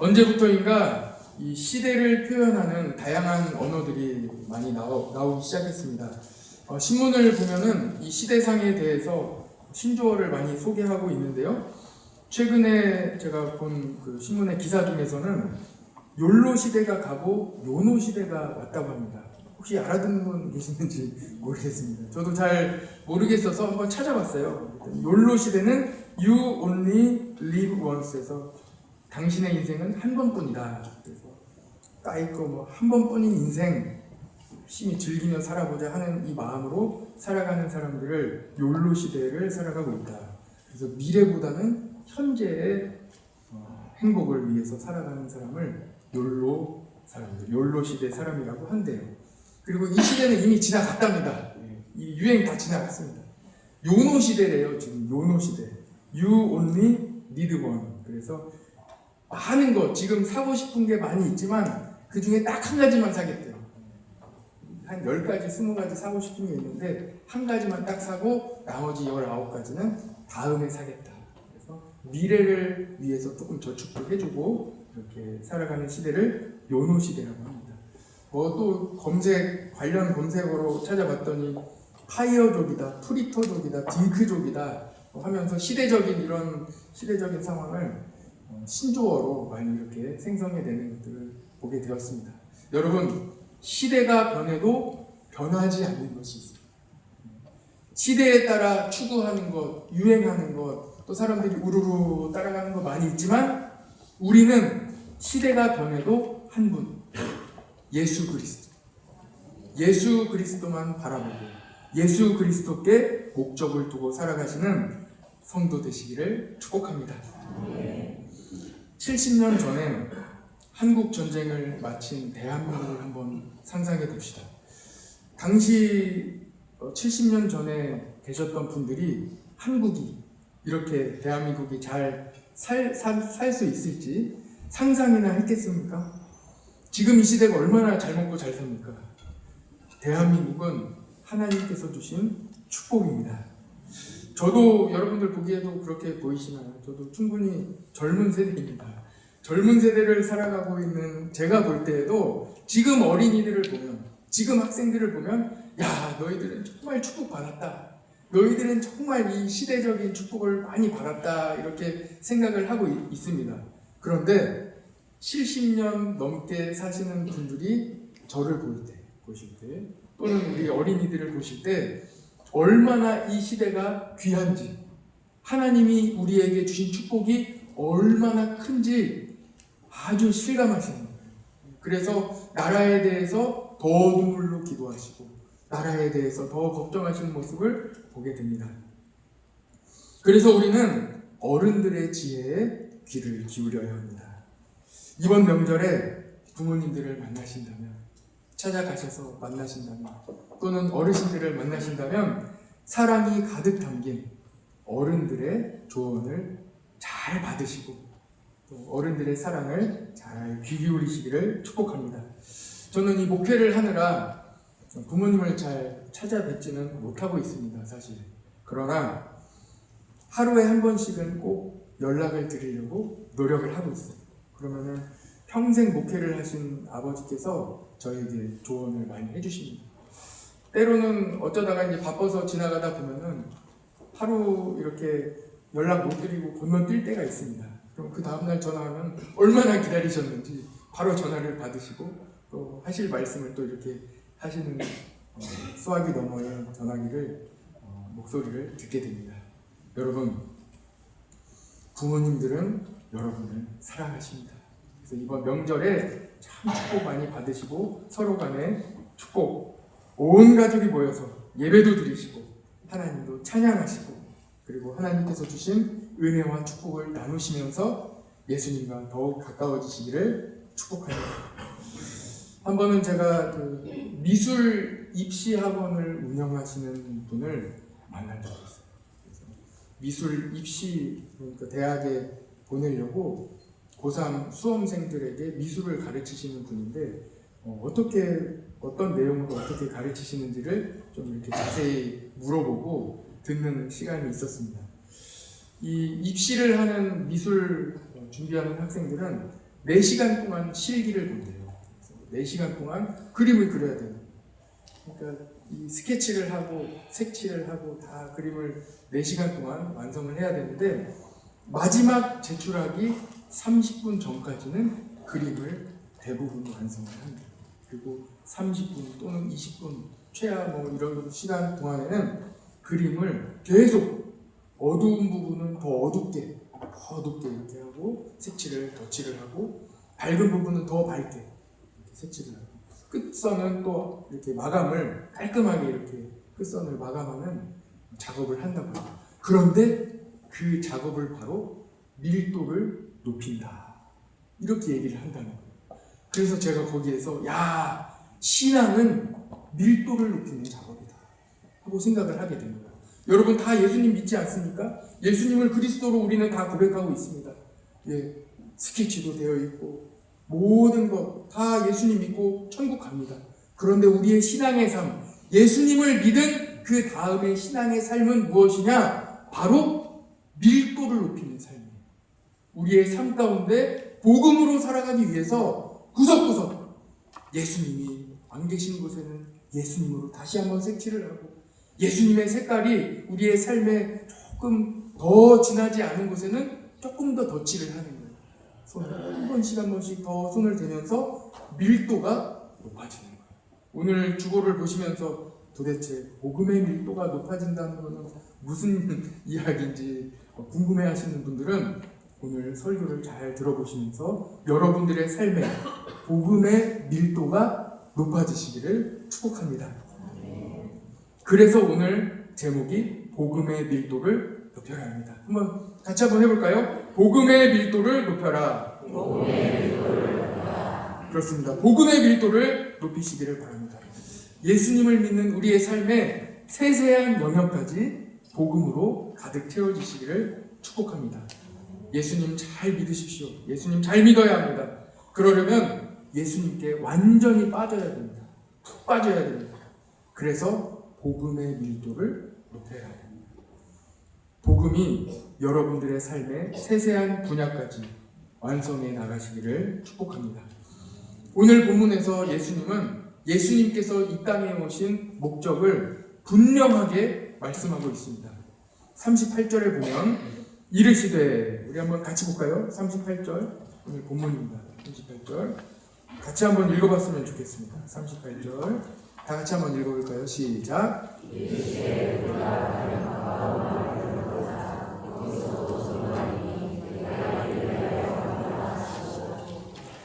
언제부터인가 이 시대를 표현하는 다양한 언어들이 많이 나오기 시작했습니다. 신문을 보면은 이 시대상에 대해서 신조어를 많이 소개하고 있는데요. 최근에 제가 본 그 신문의 기사 중에서는 욜로 시대가 가고 요노 시대가 왔다고 합니다. 혹시 알아듣는 분 계시는지 모르겠습니다. 저도 잘 모르겠어서 한번 찾아봤어요. 욜로 시대는 You Only Live Once에서 당신의 인생은 한 번뿐이다. 그래서 까이고 뭐 한 번뿐인 인생 열심히 즐기며 살아보자 하는 이 마음으로 살아가는 사람들을 욜로 시대를 살아가고 있다. 그래서 미래보다는 현재의 행복을 위해서 살아가는 사람을 욜로 사람들, 욜로 시대 사람이라고 한대요. 그리고 이 시대는 이미 지나갔답니다. 이 유행 다 지나갔습니다. 요노 시대래요. 지금 요노 시대. You only need one. 그래서 많은 거 지금 사고 싶은 게 많이 있지만 그 중에 딱 한 가지만 사겠대요. 한 10가지, 20가지 사고 싶은 게 있는데 한 가지만 딱 사고 나머지 19가지는 다음에 사겠다. 그래서 미래를 위해서 조금 저축도 해주고 이렇게 살아가는 시대를 요노 시대라고 합니다. 또 관련 검색어로 찾아봤더니 파이어족이다, 프리터족이다, 딩크족이다 하면서 이런 시대적인 상황을 신조어로 많이 이렇게 생성해내는 것들을 보게 되었습니다. 여러분, 시대가 변해도 변하지 않는 것이 있어요. 시대에 따라 추구하는 것, 유행하는 것, 또 사람들이 우르르 따라가는 것 많이 있지만 우리는 시대가 변해도 한 분, 예수 그리스도. 예수 그리스도만 바라보고 예수 그리스도께 목적을 두고 살아가시는 성도 되시기를 축복합니다. 70년 전에 한국 전쟁을 마친 대한민국을 한번 상상해 봅시다. 당시 70년 전에 계셨던 분들이 한국이 이렇게 대한민국이 잘 살 수 있을지 상상이나 했겠습니까? 지금 이 시대가 얼마나 잘 먹고 잘 삽니까? 대한민국은 하나님께서 주신 축복입니다. 저도 여러분들 보기에도 그렇게 보이시나요? 저도 충분히 젊은 세대입니다. 젊은 세대를 살아가고 있는 제가 볼 때에도 지금 어린이들을 보면, 지금 학생들을 보면 야, 너희들은 정말 축복받았다. 너희들은 정말 이 시대적인 축복을 많이 받았다. 이렇게 생각을 하고 있습니다. 그런데 70년 넘게 사시는 분들이 저를 보실 때 또는 우리 어린이들을 보실 때 얼마나 이 시대가 귀한지, 하나님이 우리에게 주신 축복이 얼마나 큰지 아주 실감하시는 거예요. 그래서 나라에 대해서 더 눈물로 기도하시고 나라에 대해서 더 걱정하시는 모습을 보게 됩니다. 그래서 우리는 어른들의 지혜에 귀를 기울여야 합니다. 이번 명절에 부모님들을 만나신다면, 찾아가셔서 만나신다면, 또는 어르신들을 만나신다면 사랑이 가득 담긴 어른들의 조언을 잘 받으시고 또 어른들의 사랑을 잘 귀 기울이시기를 축복합니다. 저는 이 목회를 하느라 부모님을 잘 찾아뵙지는 못하고 있습니다, 사실. 그러나 하루에 한 번씩은 꼭 연락을 드리려고 노력을 하고 있어요. 그러면은 평생 목회를 하신 아버지께서 저에게 조언을 많이 해주십니다. 때로는 어쩌다가 이제 바빠서 지나가다 보면은 하루 이렇게 연락 못 드리고 건너뛸 때가 있습니다. 그럼 그 다음날 전화하면 얼마나 기다리셨는지 바로 전화를 받으시고 또 하실 말씀을 또 이렇게 하시는 수화기 너머의 전화기를 목소리를 듣게 됩니다. 여러분, 부모님들은 여러분을 사랑하십니다. 그래서 이번 명절에 참 축복 많이 받으시고 서로 간에 축복, 온 가족이 모여서 예배도 드리시고 하나님도 찬양하시고 그리고 하나님께서 주신 은혜와 축복을 나누시면서 예수님과 더욱 가까워지시기를 축복합니다. 한 번은 제가 그 미술 입시 학원을 운영하시는 분을 만난 적이 있어요. 그래서 미술 입시, 그러니까 대학에 보내려고 고3 수험생들에게 미술을 가르치시는 분인데 어떤 내용으로 어떻게 가르치시는지를 좀 이렇게 자세히 물어보고 듣는 시간이 있었습니다. 이 입시를 하는 미술 준비하는 학생들은 4시간 동안 실기를 본대요. 4시간 동안 그림을 그려야 돼요. 그러니까 이 스케치를 하고 색칠을 하고 다 그림을 4시간 동안 완성을 해야 되는데 마지막 제출하기 30분 전까지는 그림을 대부분 완성을 합니다. 그리고 30분 또는 20분 최하 이런 시간 동안에는 그림을 계속 어두운 부분은 더 어둡게 이렇게 하고 색칠을 덧칠을 하고 밝은 부분은 더 밝게 이렇게 색칠을 하고 끝선은 또 이렇게 마감을 깔끔하게 이렇게 끝선을 마감하는 작업을 한다고 해요. 그런데 그 작업을 바로 밀도를 높인다 이렇게 얘기를 한다는 거예요. 그래서 제가 거기에서 야, 신앙은 밀도를 높이는 작업이다 하고 생각을 하게 된 거예요. 여러분 다 예수님 믿지 않습니까? 예수님을 그리스도로 우리는 다 고백하고 있습니다. 예, 스케치도 되어 있고 모든 것 다 예수님 믿고 천국 갑니다. 그런데 우리의 신앙의 삶, 예수님을 믿은 그 다음의 신앙의 삶은 무엇이냐? 바로 밀도를 높이는 삶이에요. 우리의 삶 가운데 복음으로 살아가기 위해서 구석구석 예수님이 안 계신 곳에는 예수님으로 다시 한번 색칠을 하고 예수님의 색깔이 우리의 삶에 조금 더 진하지 않은 곳에는 조금 더 덧칠을 하는 거예요. 손을 한 번씩 더 손을 대면서 밀도가 높아지는 거예요. 오늘 주보를 보시면서 도대체 복음의 밀도가 높아진다는 것은 무슨 이야기인지 궁금해 하시는 분들은 오늘 설교를 잘 들어보시면서 여러분들의 삶에 복음의 밀도가 높아지시기를 축복합니다. 그래서 오늘 제목이 복음의 밀도를 높여라입니다. 한번 같이 한번 해볼까요? 복음의 밀도를 높여라. 그렇습니다. 복음의 밀도를 높이시기를 바랍니다. 예수님을 믿는 우리의 삶에 세세한 영역까지 복음으로 가득 채워지시기를 축복합니다. 예수님 잘 믿으십시오. 예수님 잘 믿어야 합니다. 그러려면 예수님께 완전히 빠져야 됩니다. 푹 빠져야 됩니다. 그래서 복음의 밀도를 높여야 됩니다. 복음이 여러분들의 삶의 세세한 분야까지 완성해 나가시기를 축복합니다. 오늘 본문에서 예수님께서 이 땅에 오신 목적을 분명하게 말씀하고 있습니다. 38절에 보면 이르시되, 우리 한번 같이 볼까요? 38절 오늘 본문입니다. 38절 같이 한번 읽어봤으면 좋겠습니다. 38절 다 같이 한번 읽어볼까요? 시작.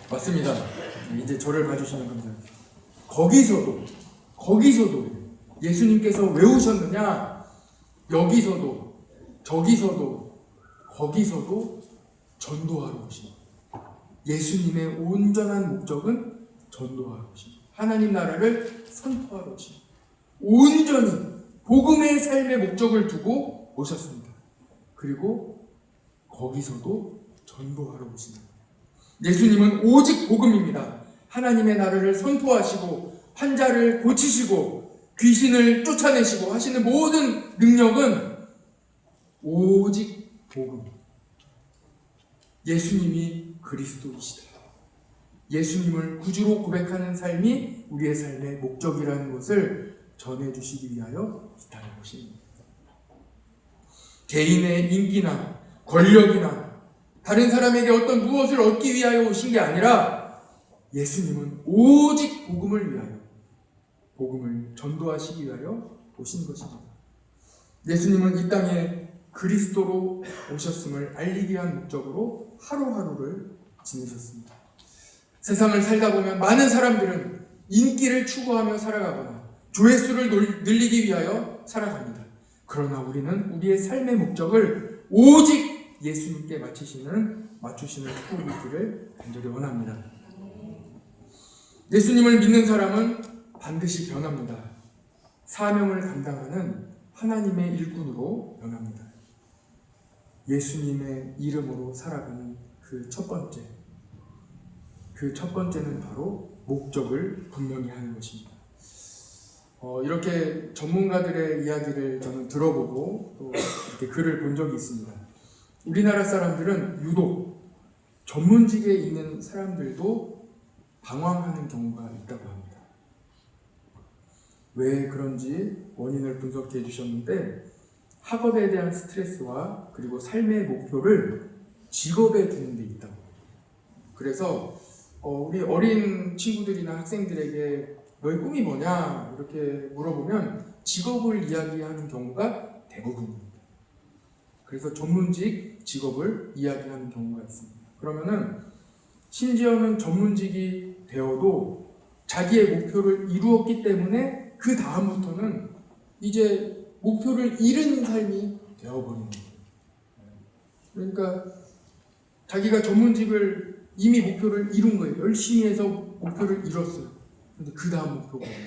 맞습니다. 이제 저를 봐주시면 감사합니다. 거기서도 예수님께서 왜 오셨느냐? 여기서도 저기서도 거기서도 전도하러 오십니다. 예수님의 온전한 목적은 전도하러 오십니다. 하나님 나라를 선포하러 오십니다. 온전히 복음의 삶의 목적을 두고 오셨습니다. 그리고 거기서도 전도하러 오십니다. 예수님은 오직 복음입니다. 하나님의 나라를 선포하시고 환자를 고치시고 귀신을 쫓아내시고 하시는 모든 능력은 오직 복음. 예수님이 그리스도이시다. 예수님을 구주로 고백하는 삶이 우리의 삶의 목적이라는 것을 전해주시기 위하여 이 땅에 오신 겁니다. 개인의 인기나 권력이나 다른 사람에게 어떤 무엇을 얻기 위하여 오신 게 아니라 예수님은 오직 복음을 위하여, 복음을 전도하시기 위하여 오신 것입니다. 예수님은 이 땅에 그리스도로 오셨음을 알리기 위한 목적으로 하루하루를 지내셨습니다. 세상을 살다 보면 많은 사람들은 인기를 추구하며 살아가거나 조회수를 늘리기 위하여 살아갑니다. 그러나 우리는 우리의 삶의 목적을 오직 예수님께 맞추시는 축복이 있기를 간절히 원합니다. 예수님을 믿는 사람은 반드시 변합니다. 사명을 감당하는 하나님의 일꾼으로 변합니다. 예수님의 이름으로 살아가는 그 첫 번째는 바로 목적을 분명히 하는 것입니다. 이렇게 전문가들의 이야기를 저는 들어보고 또 이렇게 글을 본 적이 있습니다. 우리나라 사람들은 유독 전문직에 있는 사람들도 방황하는 경우가 있다고 합니다. 왜 그런지 원인을 분석해 주셨는데, 학업에 대한 스트레스와 그리고 삶의 목표를 직업에 두는 데 있다고. 그래서 우리 어린 친구들이나 학생들에게 너의 꿈이 뭐냐 이렇게 물어보면 직업을 이야기하는 경우가 대부분입니다. 그래서 전문직 직업을 이야기하는 경우가 있습니다. 그러면은 심지어는 전문직이 되어도 자기의 목표를 이루었기 때문에 그 다음부터는 이제 목표를 잃은 삶이 되어버리는 거예요. 그러니까 자기가 전문직을 이미 목표를 이룬 거예요. 열심히 해서 목표를 이뤘어요. 근데 그 다음 목표가 없어요.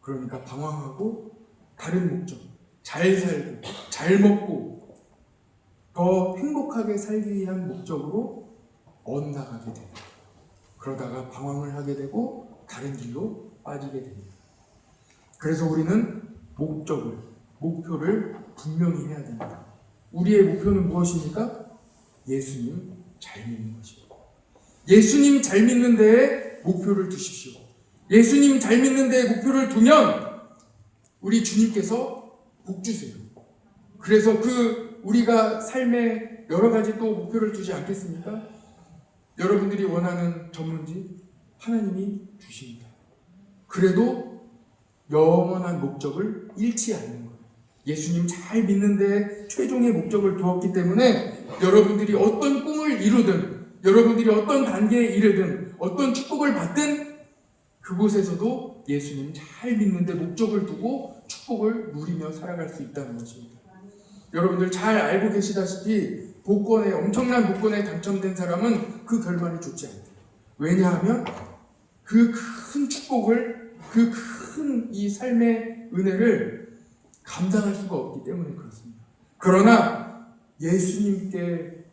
그러니까 방황하고 다른 목적, 잘 살고 잘 먹고 더 행복하게 살기 위한 목적으로 엇나가게 돼요. 그러다가 방황을 하게 되고 다른 길로 빠지게 됩니다. 그래서 우리는 목표를 분명히 해야 됩니다. 우리의 목표는 무엇입니까? 예수님 잘 믿는 것입니다. 예수님 잘 믿는 데에 목표를 두십시오. 예수님 잘 믿는 데에 목표를 두면 우리 주님께서 복 주세요. 그래서 우리가 삶에 여러 가지 또 목표를 두지 않겠습니까? 여러분들이 원하는 전문직 하나님이 주십니다. 그래도 영원한 목적을 잃지 않는 거예요. 예수님 잘 믿는 데 최종의 목적을 두었기 때문에 여러분들이 어떤 꿈을 이루든 여러분들이 어떤 단계에 이르든 어떤 축복을 받든 그곳에서도 예수님 잘 믿는 데 목적을 두고 축복을 누리며 살아갈 수 있다는 것입니다. 여러분들 잘 알고 계시다시피 엄청난 복권에 당첨된 사람은 그 결말이 좋지 않대요. 왜냐하면 그 큰 축복을, 그 큰 이 삶의 은혜를 감당할 수가 없기 때문에 그렇습니다. 그러나 예수님께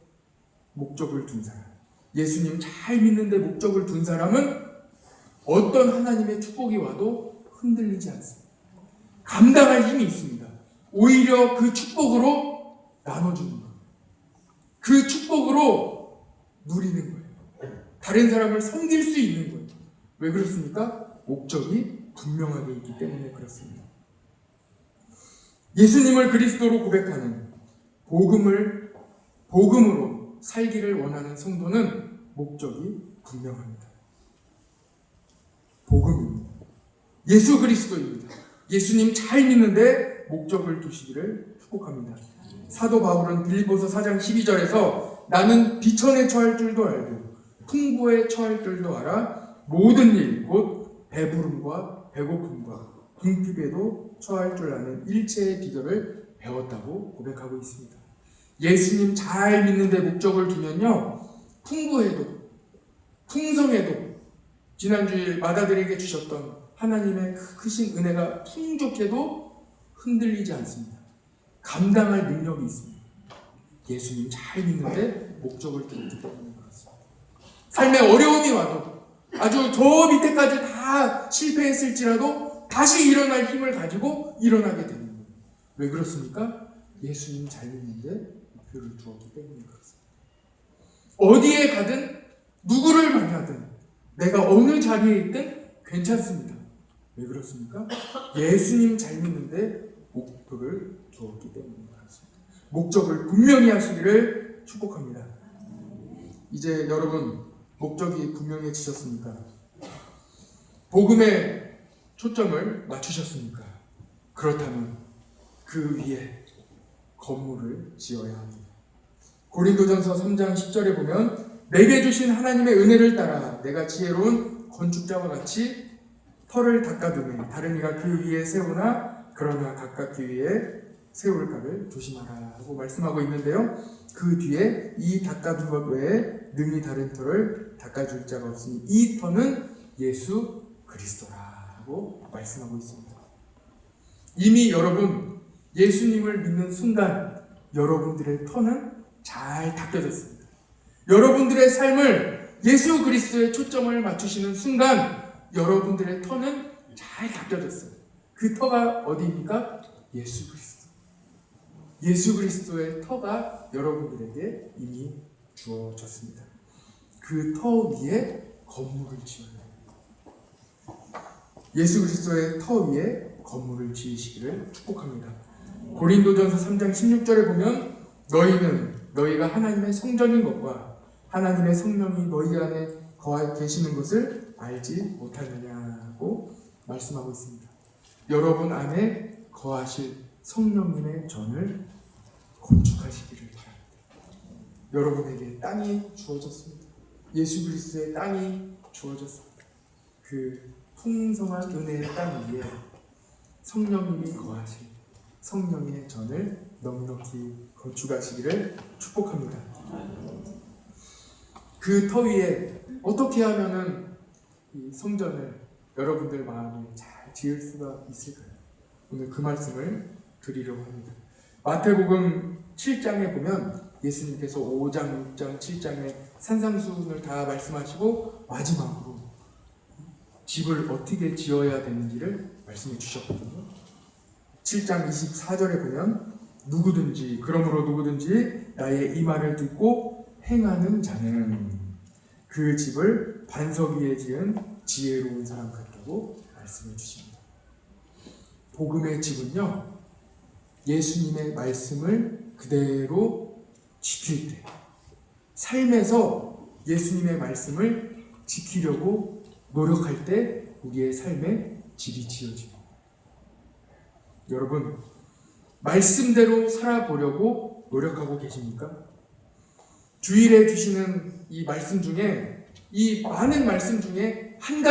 목적을 둔 사람, 예수님 잘 믿는데 목적을 둔 사람은 어떤 하나님의 축복이 와도 흔들리지 않습니다. 감당할 힘이 있습니다. 오히려 그 축복으로 나눠주는 거예요. 그 축복으로 누리는 거예요. 다른 사람을 섬길 수 있는 거예요. 왜 그렇습니까? 목적이 분명하게 있기 때문에 그렇습니다. 예수님을 그리스도로 고백하는 복음으로 살기를 원하는 성도는 목적이 분명합니다. 복음입니다. 예수 그리스도입니다. 예수님 잘 믿는데 목적을 두시기를 축복합니다. 사도 바울은 빌립보서 4장 12절에서 나는 비천에 처할 줄도 알고 풍부에 처할 줄도 알아 모든 일 곧 배부름과 배고픔과 궁핍에도 처할 줄 아는 일체의 비결을 배웠다고 고백하고 있습니다. 예수님 잘 믿는데 목적을 두면요, 풍부해도 풍성해도 지난주에 마다들에게 주셨던 하나님의 크신 은혜가 풍족해도 흔들리지 않습니다. 감당할 능력이 있습니다. 예수님 잘 믿는데 목적을 두기 때문에 그렇습니다. 삶에 어려움이 와도 아주 저 밑에까지 다 실패했을지라도 다시 일어날 힘을 가지고 일어나게 되는 거예요. 왜 그렇습니까? 예수님 잘 믿는데 목표를 두었기 때문에 그렇습니다. 어디에 가든 누구를 만나든 내가 어느 자리에 있든 괜찮습니다. 왜 그렇습니까? 예수님 잘 믿는데 목표를 두었기 때문에 그렇습니다. 목적을 분명히 하시기를 축복합니다. 이제 여러분 목적이 분명해지셨습니까? 복음에 초점을 맞추셨습니까? 그렇다면 그 위에 건물을 지어야 합니다. 고린도전서 3장 10절에 보면 내게 주신 하나님의 은혜를 따라 내가 지혜로운 건축자와 같이 터를 닦아두매 다른 이가 그 위에 세우나 그러나 각각 그 위에 세울까를 조심하라 하고 말씀하고 있는데요. 그 뒤에 이 닦아둔 것 외에 능히 다른 터를 닦아줄 자가 없으니 이 터는 예수 그리스도라 하고 말씀하고 있습니다. 이미 여러분 예수님을 믿는 순간 여러분들의 터는 잘 닦여졌습니다. 여러분들의 삶을 예수 그리스도의 초점을 맞추시는 순간 여러분들의 터는 잘 닦여졌어요. 그 터가 어디입니까? 예수 그리스도. 예수 그리스도의 터가 여러분들에게 이미 주어졌습니다. 그 터 위에 건물을 지어요. 예수 그리스도의 터 위에 건물을 지으시기를 축복합니다. 고린도전서 3장 16절에 보면 너희가 하나님의 성전인 것과 하나님의 성령이 너희 안에 거하 계시는 것을 알지 못하느냐고 말씀하고 있습니다. 여러분 안에 거하실 성령님의 전을 건축하시기를 바랍니다. 여러분에게 땅이 주어졌습니다. 예수 그리스도의 땅이 주어졌습니다. 그 풍성한 은혜의 땅 위에 성령님이 거하실 성령의 전을 넉넉히 건축하시기를 축복합니다. 그 터 위에 어떻게 하면은 이 성전을 여러분들 마음에 잘 지을 수가 있을까요? 오늘 그 말씀을 드리려고 합니다. 마태복음 7장에 보면 예수님께서 5장, 6장, 7장에 산상수훈을 다 말씀하시고 마지막으로 집을 어떻게 지어야 되는지를 말씀해 주셨거든요. 7장 24절에 보면 그러므로 누구든지 나의 이 말을 듣고 행하는 자는 그 집을 반석 위에 지은 지혜로운 사람 같다고 말씀해 주십니다. 복음의 집은요, 예수님의 말씀을 그대로 지킬 때, 삶에서 예수님의 말씀을 지키려고 노력할 때 우리의 삶에 집이 지어집니다. 여러분, 말씀대로 살아보려고 노력하고 계십니까? 주일에 주시는 이 말씀 중에, 이 많은 말씀 중에 단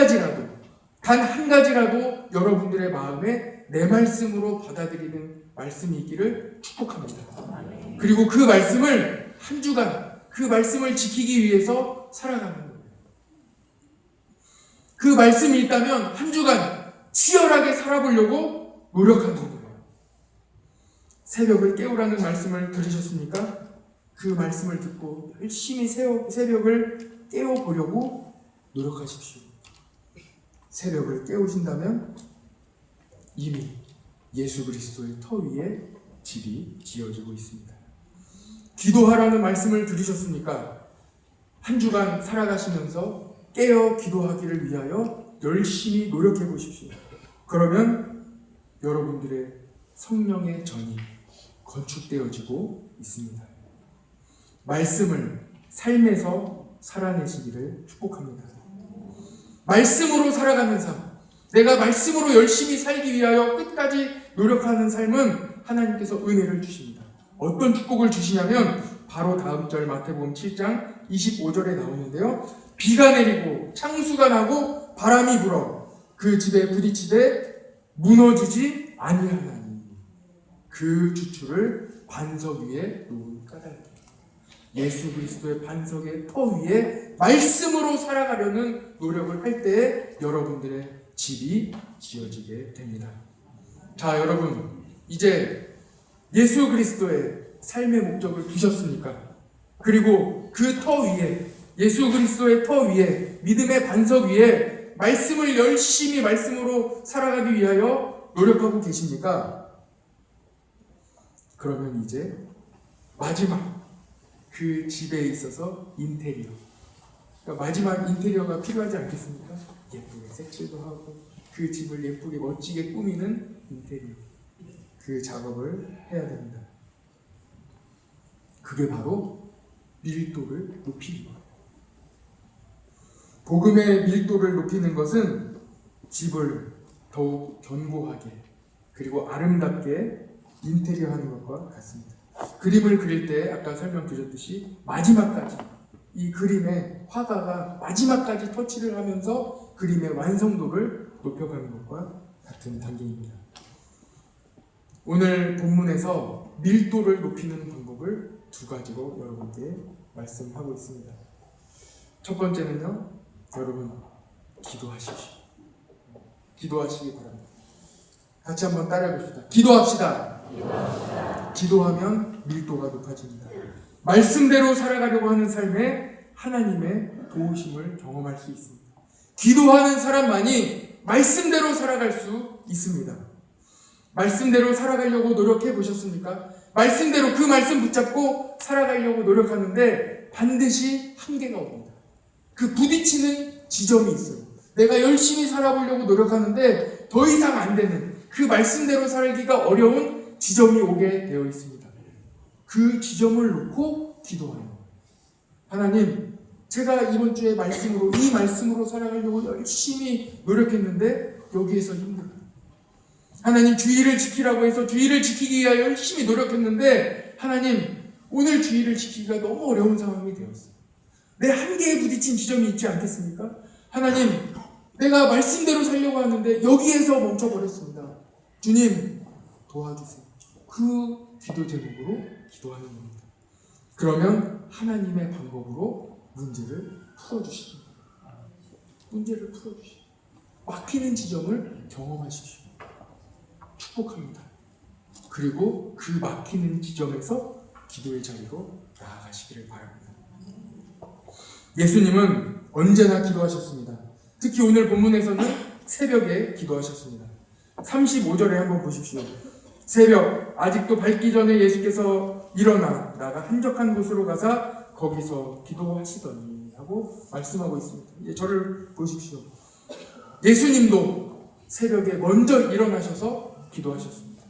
한 가지라도 여러분들의 마음에 내 말씀으로 받아들이는 말씀이 있기를 축복합니다. 그리고 그 말씀을 한 주간 그 말씀을 지키기 위해서 살아가는 거예요. 그 말씀이 있다면 한 주간 치열하게 살아보려고 노력하는 거예요. 새벽을 깨우라는 말씀을 들으셨습니까? 그 말씀을 듣고 열심히 새벽을 깨워보려고 노력하십시오. 새벽을 깨우신다면 이미 예수 그리스도의 터 위에 집이 지어지고 있습니다. 기도하라는 말씀을 들으셨습니까? 한 주간 살아가시면서 깨어 기도하기를 위하여 열심히 노력해 보십시오. 그러면 여러분들의 성령의 전이 건축되어지고 있습니다. 말씀을 삶에서 살아내시기를 축복합니다. 말씀으로 살아가는 삶, 내가 말씀으로 열심히 살기 위하여 끝까지 노력하는 삶은 하나님께서 은혜를 주십니다. 어떤 축복을 주시냐면 바로 다음 절 마태복음 7장 25절에 나오는데요. 비가 내리고 창수가 나고 바람이 불어 그 집에 부딪히되 무너지지 아니하나니 그 주추를 반석 위에 놓은 까닭이다. 예수 그리스도의 반석의 터 위에 말씀으로 살아가려는 노력을 할 때에 여러분들의 집이 지어지게 됩니다. 자, 여러분, 이제 예수 그리스도의 삶의 목적을 두셨습니까? 그리고 그 터 위에, 예수 그리스도의 터 위에, 믿음의 반석 위에 말씀을 열심히 말씀으로 살아가기 위하여 노력하고 계십니까? 그러면 이제 마지막 그 집에 있어서 인테리어, 그러니까 마지막 인테리어가 필요하지 않겠습니까? 예쁘게 색칠도 하고 그 집을 예쁘게 멋지게 꾸미는 인테리어, 그 작업을 해야 됩니다. 그게 바로 밀도를 높이는 거예요. 복음의 밀도를 높이는 것은 집을 더욱 견고하게 그리고 아름답게 인테리어하는 것과 같습니다. 그림을 그릴 때 아까 설명드렸듯이 마지막까지 이 그림의 화가가 마지막까지 터치를 하면서 그림의 완성도를 높여가는 것과 같은 단계입니다. 오늘 본문에서 밀도를 높이는 방법을 두 가지로 여러분께 말씀하고 있습니다. 첫 번째는요, 여러분 기도하십시오. 기도하시기 바랍니다. 같이 한번 따라해 봅시다. 기도합시다. 기도하면 밀도가 높아집니다. 말씀대로 살아가려고 하는 삶에 하나님의 도우심을 경험할 수 있습니다. 기도하는 사람만이 말씀대로 살아갈 수 있습니다. 말씀대로 살아가려고 노력해 보셨습니까? 말씀대로 그 말씀 붙잡고 살아가려고 노력하는데 반드시 한계가 옵니다. 그 부딪히는 지점이 있어요. 내가 열심히 살아보려고 노력하는데 더 이상 안 되는, 그 말씀대로 살기가 어려운 지점이 오게 되어 있습니다. 그 지점을 놓고 기도하는, 하나님, 제가 이번 주에 말씀으로, 이 말씀으로 살아가려고 열심히 노력했는데 여기에서 힘들어요. 하나님, 주의를 지키라고 해서 주의를 지키기 위해 열심히 노력했는데 하나님, 오늘 주의를 지키기가 너무 어려운 상황이 되었어요. 내 한계에 부딪힌 지점이 있지 않겠습니까? 하나님, 내가 말씀대로 살려고 하는데 여기에서 멈춰버렸습니다. 주님, 도와주세요. 그 기도 제목으로 기도하는 겁니다. 그러면 하나님의 방법으로 문제를 풀어주십니다. 문제를 풀어주십니다. 막히는 지점을 경험하십시오. 축복합니다. 그리고 그 막히는 지점에서 기도의 자리로 나아가시기를 바랍니다. 예수님은 언제나 기도하셨습니다. 특히 오늘 본문에서는 새벽에 기도하셨습니다. 35절에 한번 보십시오. 새벽 아직도 밝기 전에 예수께서 일어나 나가 한적한 곳으로 가사 거기서 기도하시더니 하고 말씀하고 있습니다. 저를 보십시오. 예수님도 새벽에 먼저 일어나셔서 기도하셨습니다.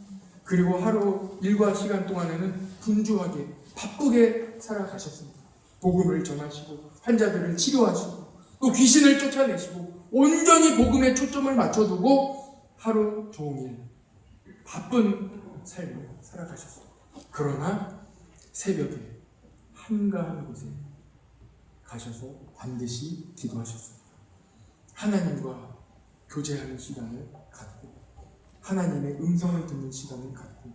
그리고 하루 일과 시간 동안에는 분주하게 바쁘게 살아가셨습니다. 복음을 전하시고 환자들을 치료하시고 또 귀신을 쫓아내시고 온전히 복음에 초점을 맞춰두고 하루 종일 바쁜 삶을 살아가셨습니다. 그러나 새벽에 한가한 곳에 가셔서 반드시 기도하셨습니다. 하나님과 교제하는 시간을 갖고 하나님의 음성을 듣는 시간을 갖고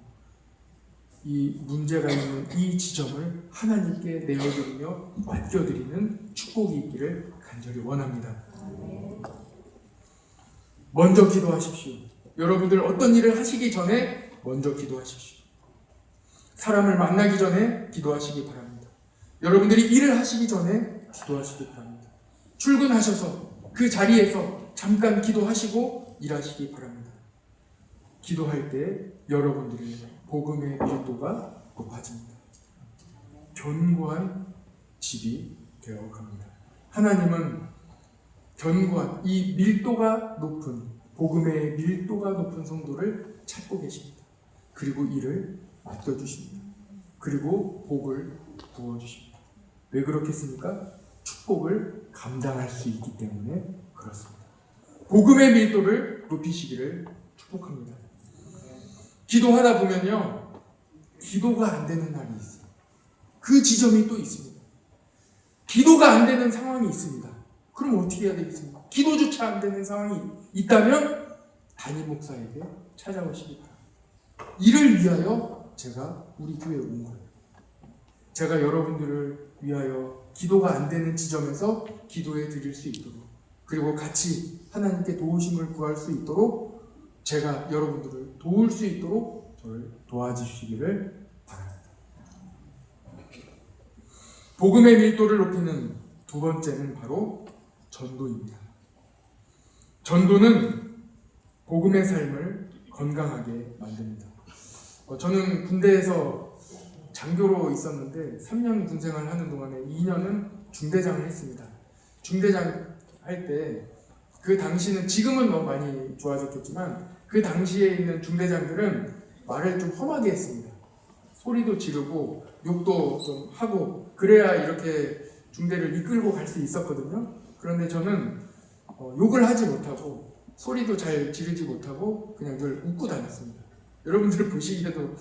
이 문제가 있는 이 지점을 하나님께 내어드리며 맡겨드리는 축복이 있기를 간절히 원합니다. 먼저 기도하십시오. 여러분들 어떤 일을 하시기 전에 먼저 기도하십시오. 사람을 만나기 전에 기도하시기 바랍니다. 여러분들이 일을 하시기 전에 기도하시기 바랍니다. 출근하셔서 그 자리에서 잠깐 기도하시고 일하시기 바랍니다. 기도할 때 여러분들의 복음의 밀도가 높아집니다. 견고한 집이 되어갑니다. 하나님은 견고한 이 밀도가 높은, 복음의 밀도가 높은 성도를 찾고 계십니다. 그리고 이를 맡겨주십니다. 그리고 복을 부어주십니다. 왜 그렇겠습니까? 축복을 감당할 수 있기 때문에 그렇습니다. 복음의 밀도를 높이시기를 축복합니다. 기도하다 보면요, 기도가 안 되는 날이 있어요. 그 지점이 또 있습니다. 기도가 안 되는 상황이 있습니다. 그럼 어떻게 해야 되겠습니까? 기도조차 안 되는 상황이 있다면 담임 목사에게 찾아오시기 바랍니다. 이를 위하여 제가 우리 교회에 온 거예요. 제가 여러분들을 위하여 기도가 안 되는 지점에서 기도해 드릴 수 있도록, 그리고 같이 하나님께 도우심을 구할 수 있도록 제가 여러분들을 도울 수 있도록 저를 도와주시기를 바랍니다. 복음의 밀도를 높이는 두 번째는 바로 전도입니다. 전도는 복음의 삶을 건강하게 만듭니다. 저는 군대에서 장교로 있었는데 3년 군생활을 하는 동안에 2년은 중대장을 했습니다. 중대장 할 때 그 당시는, 지금은 많이 좋아졌겠지만 그 당시에 있는 중대장들은 말을 좀 험하게 했습니다. 소리도 지르고 욕도 좀 하고 그래야 이렇게 중대를 이끌고 갈 수 있었거든요. 그런데 저는 욕을 하지 못하고 소리도 잘 지르지 못하고 그냥 늘 웃고 다녔습니다. 여러분들 보시기에도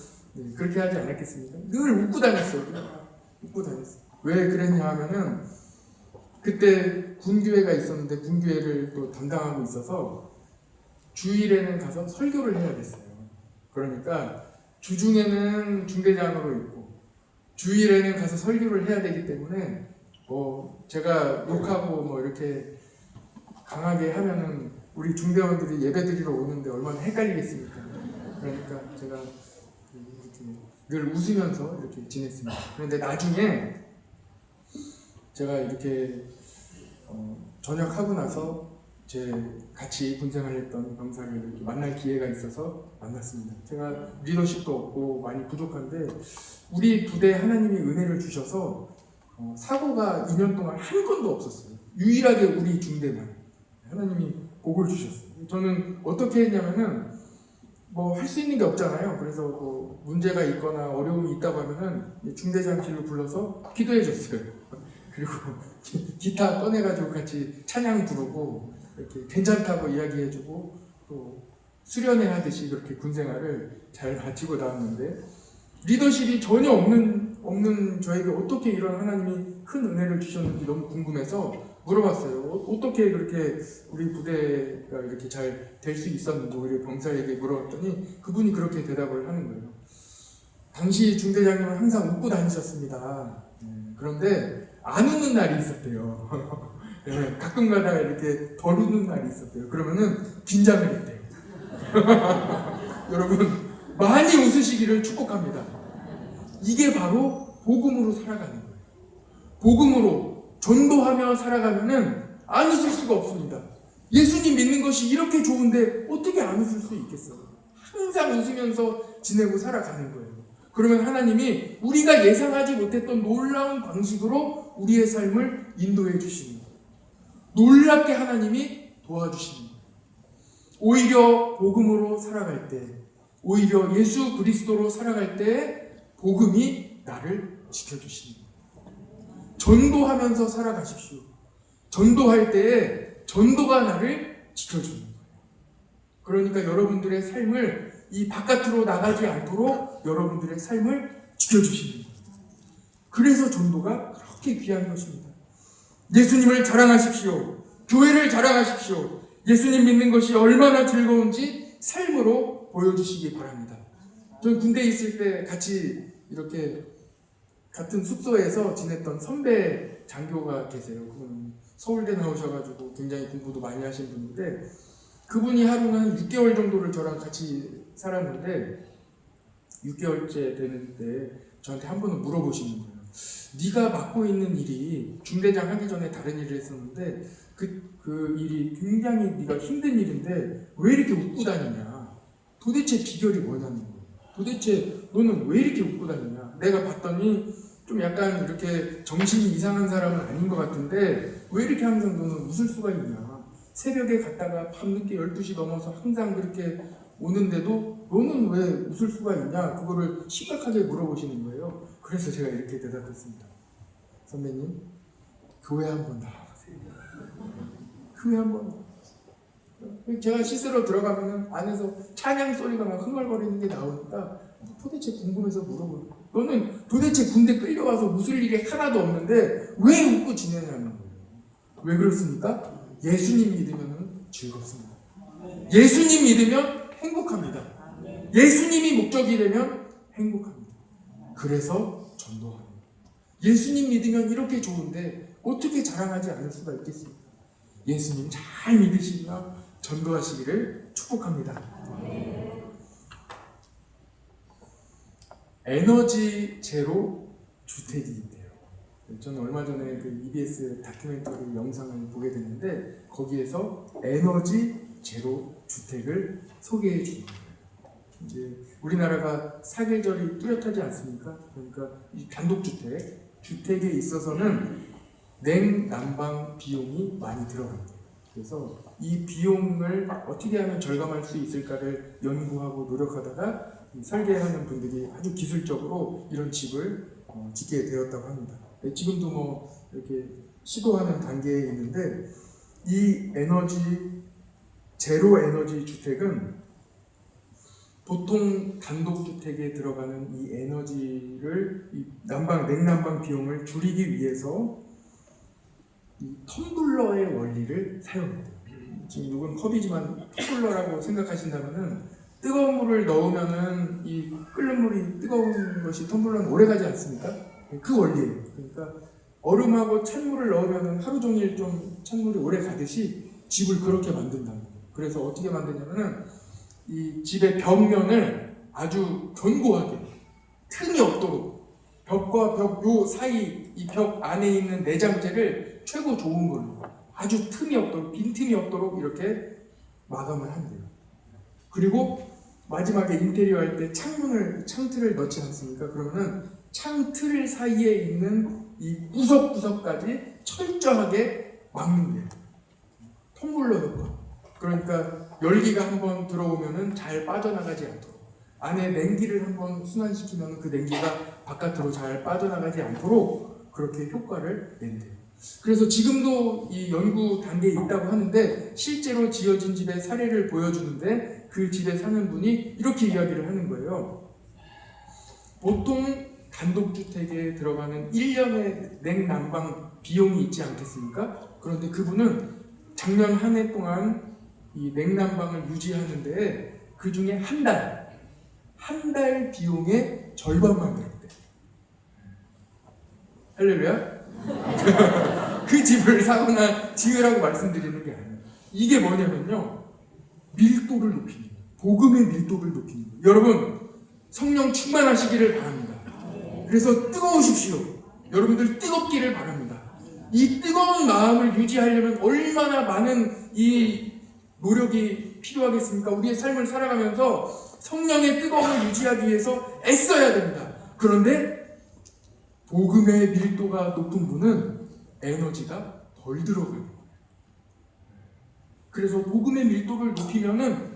그렇게 하지 않았겠습니까? 늘 웃고 다녔어요. 웃고 다녔어요. 왜 그랬냐 하면은 그때 군교회가 있었는데 군교회를 또 담당하고 있어서 주일에는 가서 설교를 해야 됐어요. 그러니까 주중에는 중대장으로 있고 주일에는 가서 설교를 해야 되기 때문에 제가 욕하고 이렇게 강하게 하면은 우리 중대원들이 예배 드리러 오는데 얼마나 헷갈리겠습니까? 그러니까 제가 이렇게 늘 웃으면서 이렇게 지냈습니다. 그런데 나중에 제가 이렇게 전역하고 나서 제 같이 군생활했던 병사를 이렇게 만날 기회가 있어서 만났습니다. 제가 리더십도 없고 많이 부족한데 우리 부대에 하나님이 은혜를 주셔서 사고가 2년 동안 한 건도 없었어요. 유일하게 우리 중대만 하나님이 복을 주셨어요. 저는 어떻게 했냐면은 뭐 할 수 있는 게 없잖아요. 그래서 뭐 문제가 있거나 어려움이 있다고 하면은 중대장실로 불러서 기도해 줬어요. 그리고 기타 꺼내가지고 같이 찬양 부르고 이렇게 괜찮다고 이야기해주고 또 수련회 하듯이 그렇게 군생활을 잘 마치고 나왔는데, 리더십이 전혀 없는 저에게 어떻게 이런 하나님이 큰 은혜를 주셨는지 너무 궁금해서 물어봤어요. 어떻게 그렇게 우리 부대가 이렇게 잘 될 수 있었는지 우리 병사에게 물어봤더니 그분이 그렇게 대답을 하는 거예요. 당시 중대장님은 항상 웃고 다니셨습니다. 그런데 안 웃는 날이 있었대요. 가끔가다 이렇게 덜 웃는 날이 있었대요. 그러면은 긴장을 했대요. 여러분, 많이 웃으시기를 축복합니다. 이게 바로 복음으로 살아가는 거예요. 복음으로 전도하며 살아가면은 안 웃을 수가 없습니다. 예수님 믿는 것이 이렇게 좋은데 어떻게 안 웃을 수 있겠어요? 항상 웃으면서 지내고 살아가는 거예요. 그러면 하나님이 우리가 예상하지 못했던 놀라운 방식으로 우리의 삶을 인도해 주시는 거예요. 놀랍게 하나님이 도와주시는 거예요. 오히려 복음으로 살아갈 때, 오히려 예수 그리스도로 살아갈 때 복음이 나를 지켜주시는 거예요. 전도하면서 살아가십시오. 전도할 때에 전도가 나를 지켜주는 거예요. 그러니까 여러분들의 삶을 이 바깥으로 나가지 않도록 여러분들의 삶을 지켜주시는 거예요. 그래서 전도가 그렇게 귀한 것입니다. 예수님을 자랑하십시오. 교회를 자랑하십시오. 예수님 믿는 것이 얼마나 즐거운지 삶으로 보여주시기 바랍니다. 저는 군대에 있을 때 같이 이렇게 같은 숙소에서 지냈던 선배 장교가 계세요. 그분 서울대 나오셔가지고 굉장히 공부도 많이 하신 분인데, 그분이 하루는 한 6개월 정도를 저랑 같이 살았는데 6개월째 되는데 저한테 한 번은 물어보시는 거예요. 네가 맡고 있는 일이 중대장 하기 전에 다른 일을 했었는데 그 일이 굉장히 네가 힘든 일인데 왜 이렇게 웃고 다니냐? 도대체 비결이 뭐냐는 거예요. 도대체 너는 왜 이렇게 웃고 다니냐? 내가 봤더니 좀 약간 이렇게 정신이 이상한 사람은 아닌 것 같은데 왜 이렇게 항상 너는 웃을 수가 있냐? 새벽에 갔다가 밤늦게 12시 넘어서 항상 그렇게 오는데도 너는 왜 웃을 수가 있냐? 그거를 심각하게 물어보시는 거예요. 그래서 제가 이렇게 대답했습니다. 선배님, 교회 한번 나와보세요. 교회 한번. 제가 씻으러 들어가면 안에서 찬양 소리가 막 흥얼거리는 게 나오니까 도대체 궁금해서 물어보고, 너는 도대체 군대 끌려와서 웃을 일이 하나도 없는데 왜 웃고 지내냐는 거예요. 왜 그렇습니까? 예수님 믿으면 즐겁습니다. 예수님 믿으면 행복합니다. 예수님이 목적이 되면 행복합니다. 그래서 전도합니다. 예수님 믿으면 이렇게 좋은데 어떻게 자랑하지 않을 수가 있겠습니까? 예수님 잘 믿으시며 전도하시기를 축복합니다. 에너지 제로 주택이 있대요. 저는 얼마 전에 그 EBS 다큐멘터리 영상을 보게 됐는데 거기에서 에너지 제로 주택을 소개해 주는 거예요. 이제 우리나라가 사계절이 뚜렷하지 않습니까? 그러니까 이 단독주택, 주택에 있어서는 냉난방 비용이 많이 들어갑니다. 그래서 이 비용을 어떻게 하면 절감할 수 있을까를 연구하고 노력하다가 설계하는 분들이 아주 기술적으로 이런 집을 짓게 되었다고 합니다. 지금도 뭐 이렇게 시도하는 단계에 있는데, 이 제로 에너지 주택은 보통 단독주택에 들어가는 이 에너지를, 이 냉난방 비용을 줄이기 위해서 이 텀블러의 원리를 사용합니다. 지금 이건 컵이지만 텀블러라고 생각하신다면은 뜨거운 물을 넣으면은 이 끓는 물이 뜨거운 것이 텀블러는 오래가지 않습니까? 그 원리예요. 그러니까 얼음하고 찬물을 넣으면은 하루 종일 좀 찬물이 오래 가듯이 집을 그렇게 만든다는 거예요. 그래서 어떻게 만드냐면은 이 집의 벽면을 아주 견고하게 틈이 없도록, 벽과 벽 요 사이 이 벽 안에 있는 내장재를 최고 좋은 걸로 아주 틈이 없도록, 빈틈이 없도록 이렇게 마감을 한대요. 그리고 마지막에 인테리어 할 때 창틀을 넣지 않습니까? 그러면은 창틀 사이에 있는 이 구석구석까지 철저하게 막는 거예요. 텀블러 넣고. 그러니까 열기가 한번 들어오면은 잘 빠져나가지 않도록, 안에 냉기를 한번 순환시키면 그 냉기가 바깥으로 잘 빠져나가지 않도록 그렇게 효과를 낸대요. 그래서 지금도 이 연구 단계에 있다고 하는데, 실제로 지어진 집의 사례를 보여주는데 그 집에 사는 분이 이렇게 이야기를 하는 거예요. 보통 단독주택에 들어가는 1년의 냉난방 비용이 있지 않겠습니까? 그런데 그분은 작년 한 해 동안 이 냉난방을 유지하는데 그 중에 한 달 비용의 절반만 들었대. 할렐루야? 그 집을 사거나 지으라고 말씀드리는 게 아니에요. 이게 뭐냐면요, 밀도를 높이는 거예요. 복음의 밀도를 높이는 거예요. 여러분, 성령 충만하시기를 바랍니다. 그래서 뜨거우십시오. 여러분들 뜨겁기를 바랍니다. 이 뜨거운 마음을 유지하려면 얼마나 많은 이 노력이 필요하겠습니까? 우리의 삶을 살아가면서 성령의 뜨거움을 유지하기 위해서 애써야 됩니다. 그런데 복음의 밀도가 높은 분은 에너지가 덜 들어가요. 그래서 복음의 밀도를 높이면은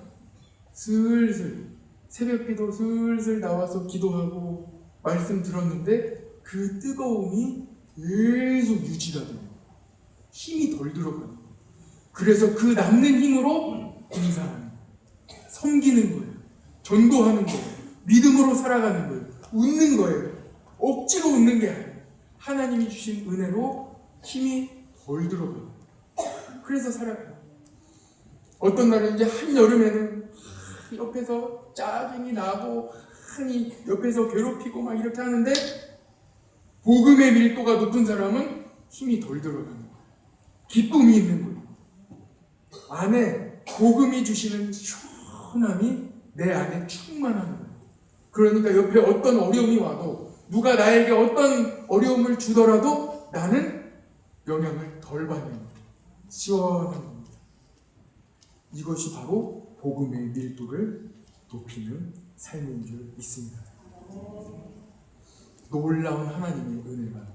슬슬 새벽기도 슬슬 나와서 기도하고 말씀 들었는데 그 뜨거움이 계속 유지가 돼요. 힘이 덜 들어가요. 그래서 그 남는 힘으로 봉사하는 거예요. 섬기는 거예요. 전도하는 거예요. 믿음으로 살아가는 거예요. 웃는 거예요. 억지로 웃는 게 아니에요. 하나님이 주신 은혜로 힘이 덜 들어가요. 그래서 살아가요. 어떤 날은 이제 한여름에는 옆에서 짜증이 나고 한이 옆에서 괴롭히고 막 이렇게 하는데, 복음의 밀도가 높은 사람은 힘이 덜 들어가는 거예요. 기쁨이 있는 거예요. 안에 복음이 주시는 시원함이 내 안에 충만한 거예요. 그러니까 옆에 어떤 어려움이 와도, 누가 나에게 어떤 어려움을 주더라도 나는 영향을 덜 받는 거예요. 시원한 겁니다. 이것이 바로 복음의 밀도를 높이는 삶인 줄 믿습니다. 놀라운 하나님의 은혜가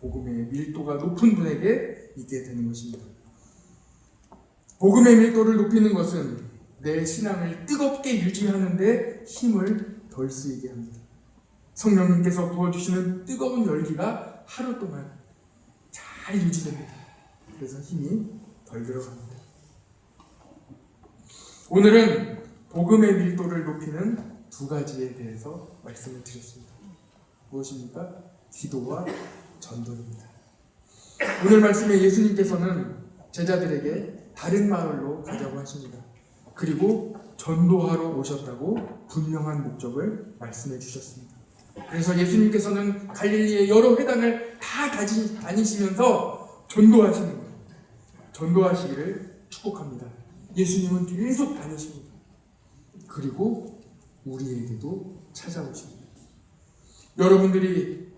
복음의 밀도가 높은 분에게 있게 되는 것입니다. 복음의 밀도를 높이는 것은 내 신앙을 뜨겁게 유지하는 데 힘을 덜 쓰이게 합니다. 성령님께서 부어주시는 뜨거운 열기가 하루 동안 잘 유지됩니다. 그래서 힘이 덜 들어갑니다. 오늘은 복음의 밀도를 높이는 두 가지에 대해서 말씀을 드렸습니다. 무엇입니까? 기도와 전도입니다. 오늘 말씀에 예수님께서는 제자들에게 다른 마을로 가자고 하십니다. 그리고 전도하러 오셨다고 분명한 목적을 말씀해 주셨습니다. 그래서 예수님께서는 갈릴리의 여러 회당을 다 다니시면서 전도하시는 거예요. 전도하시기를 축복합니다. 예수님은 계속 다니십니다. 그리고 우리에게도 찾아오십니다. 여러분들이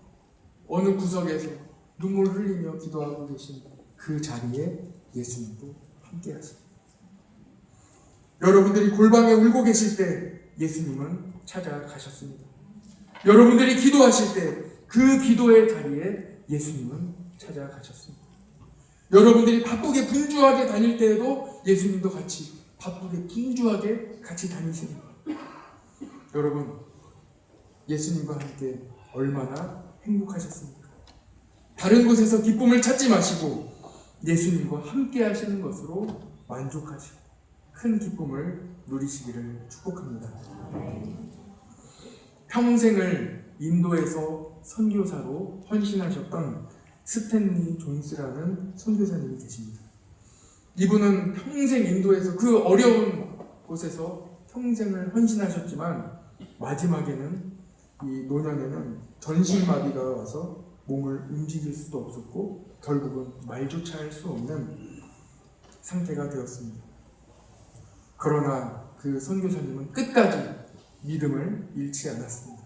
어느 구석에서 눈물 흘리며 기도하고 계신 그 자리에 예수님도 함께 하십니다. 여러분들이 골방에 울고 계실 때 예수님은 찾아가셨습니다. 여러분들이 기도하실 때 그 기도의 자리에 예수님은 찾아가셨습니다. 여러분들이 바쁘게 분주하게 다닐 때에도 예수님도 같이 바쁘게 분주하게 같이 다니시는 거예요. 여러분, 예수님과 함께 얼마나 행복하셨습니까? 다른 곳에서 기쁨을 찾지 마시고 예수님과 함께 하시는 것으로 만족하시고 큰 기쁨을 누리시기를 축복합니다. 평생을 인도에서 선교사로 헌신하셨던 스탠리 존스라는 선교사님이 계십니다. 이분은 평생 인도에서 그 어려운 곳에서 평생을 헌신하셨지만 마지막에는 이 노년에는 전신마비가 와서 몸을 움직일 수도 없었고 결국은 말조차 할 수 없는 상태가 되었습니다. 그러나 그 선교사님은 끝까지 믿음을 잃지 않았습니다.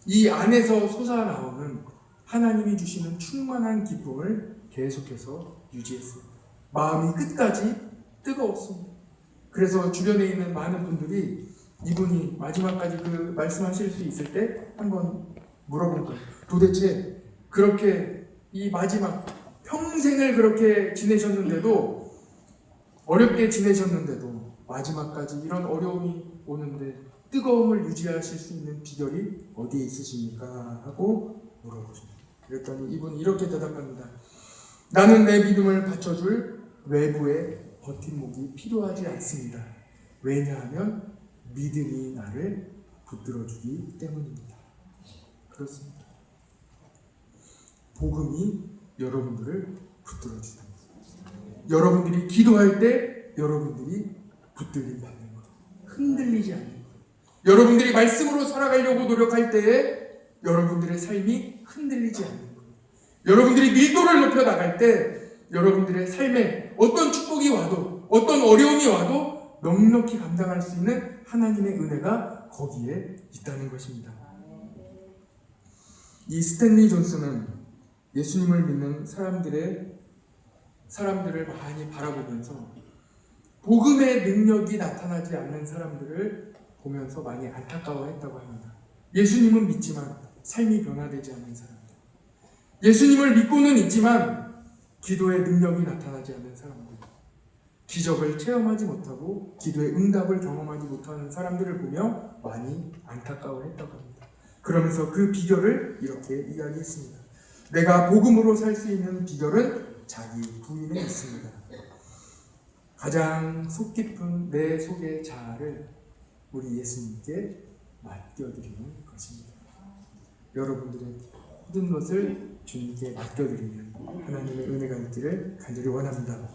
이 안에서 솟아나오는 하나님이 주시는 충만한 기쁨을 계속해서 유지했습니다. 마음이 끝까지 뜨거웠습니다. 그래서 주변에 있는 많은 분들이 이분이 마지막까지 그 말씀하실 수 있을 때 한번 물어볼 거예요. 도대체 그렇게 이 마지막 평생을 그렇게 지내셨는데도, 어렵게 지내셨는데도 마지막까지 이런 어려움이 오는데 뜨거움을 유지하실 수 있는 비결이 어디에 있으십니까? 하고 물어보십니다. 그랬더니 이분이 이렇게 대답합니다. 나는 내 믿음을 받쳐줄 외부의 버팀목이 필요하지 않습니다. 왜냐하면 믿음이 나를 붙들어주기 때문입니다. 그렇습니다. 복음이 여러분들을 붙들어주다. 여러분들이 기도할 때 여러분들이 붙들림 받는 것, 흔들리지 않는 것. 여러분들이 말씀으로 살아가려고 노력할 때에 여러분들의 삶이 흔들리지 않는 것. 여러분들이 밀도를 높여 나갈 때 여러분들의 삶에 어떤 축복이 와도, 어떤 어려움이 와도 넉넉히 감당할 수 있는 하나님의 은혜가 거기에 있다는 것입니다. 이 스탠리 존스는 예수님을 믿는 사람들을 많이 바라보면서 복음의 능력이 나타나지 않는 사람들을 보면서 많이 안타까워했다고 합니다. 예수님은 믿지만 삶이 변화되지 않는 사람들, 예수님을 믿고는 있지만 기도의 능력이 나타나지 않는 사람들, 기적을 체험하지 못하고 기도의 응답을 경험하지 못하는 사람들을 보며 많이 안타까워했다고 합니다. 그러면서 그 비결을 이렇게 이야기했습니다. 내가 복음으로 살 수 있는 비결은 자기 부인에 있습니다. 가장 속 깊은 내 속의 자아를 우리 예수님께 맡겨드리는 것입니다. 여러분들의 모든 것을 주님께 맡겨드리는 하나님의 은혜가 있기를 간절히 원합니다.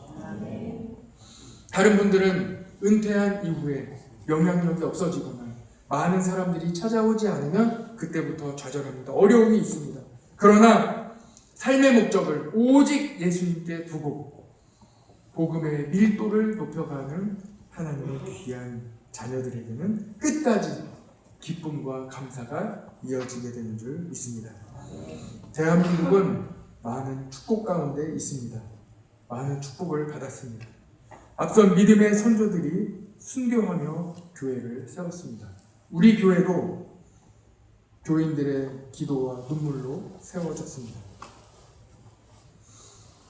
다른 분들은 은퇴한 이후에 영향력이 없어지거나 많은 사람들이 찾아오지 않으면 그때부터 좌절합니다. 어려움이 있습니다. 그러나 삶의 목적을 오직 예수님께 두고 복음의 밀도를 높여가는 하나님의 귀한 자녀들에게는 끝까지 기쁨과 감사가 이어지게 되는 줄 믿습니다. 대한민국은 많은 축복 가운데 있습니다. 많은 축복을 받았습니다. 앞선 믿음의 선조들이 순교하며 교회를 세웠습니다. 우리 교회도 교인들의 기도와 눈물로 세워졌습니다.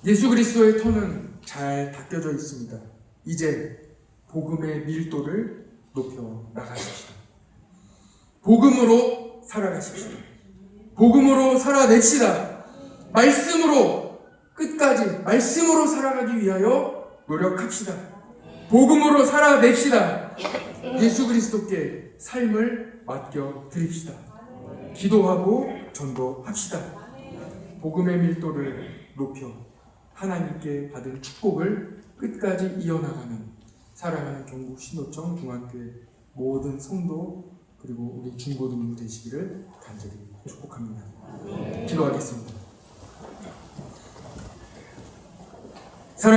예수 그리스도의 터는 잘 닦여져 있습니다. 이제 복음의 밀도를 높여 나가십시다. 복음으로 살아가십시다. 복음으로 살아냅시다. 말씀으로 끝까지 말씀으로 살아가기 위하여 노력합시다. 복음으로 살아냅시다. 예수 그리스도께 삶을 맡겨 드립시다. 기도하고 전도합시다. 복음의 밀도를 높여 하나님께 받은 축복을 끝까지 이어나가는 사랑하는 경북 신도청 중앙교회 모든 성도 그리고 우리 중고등부 되시기를 간절히 축복합니다. 기도하겠습니다.